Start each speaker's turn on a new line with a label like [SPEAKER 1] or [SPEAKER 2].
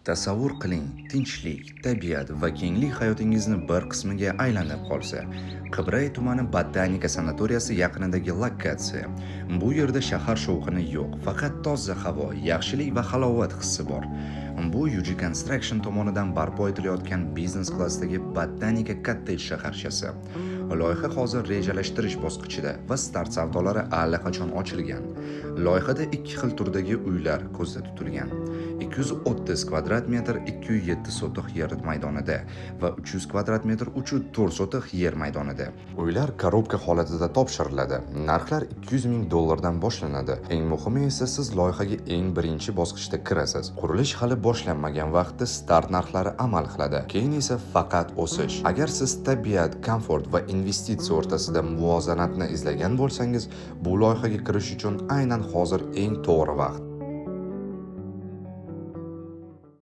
[SPEAKER 1] Tasavvur qiling, tinchlik, tabiat va kenglik hayotingizni bir qismiga aylanib qolsa. Qibray tumani botanika sanatoriyasi yaqinidagi lokatsiya. Bu yerda shahar shovqini yo'q, faqat toza havo, yaxshilik va halovat hissi bor. Bu UG Construction tomonidan barpo etilayotgan biznes klassdagi botanika kottedj shaharchasi. Loyiha hozir rejalashtirish bosqichida va start savdolari allaqachon ochilgan. Loyihada ikki xil turdagi uylar ko'zda tutilgan. 230 kvadrat metr 207 sotix yer maydonida va 300 kvadrat metr 304 sotix yer maydonida. Uylar korobka holatida topshiriladi. Narxlar $200,000 dan boshlanadi. Eng muhimi esa siz loyihaga eng birinchi bosqichda kirasiz. Qurilish hali boshlanmagan vaqtda start narxlari amal qiladi. Keyin esa faqat o'sish. Agar siz tabiat, komfort va investitsiya o'rtasida muvozanatni izlagan bo'lsangiz, bu loyihaga kirish uchun aynan hozir eng to'g'ri vaqt.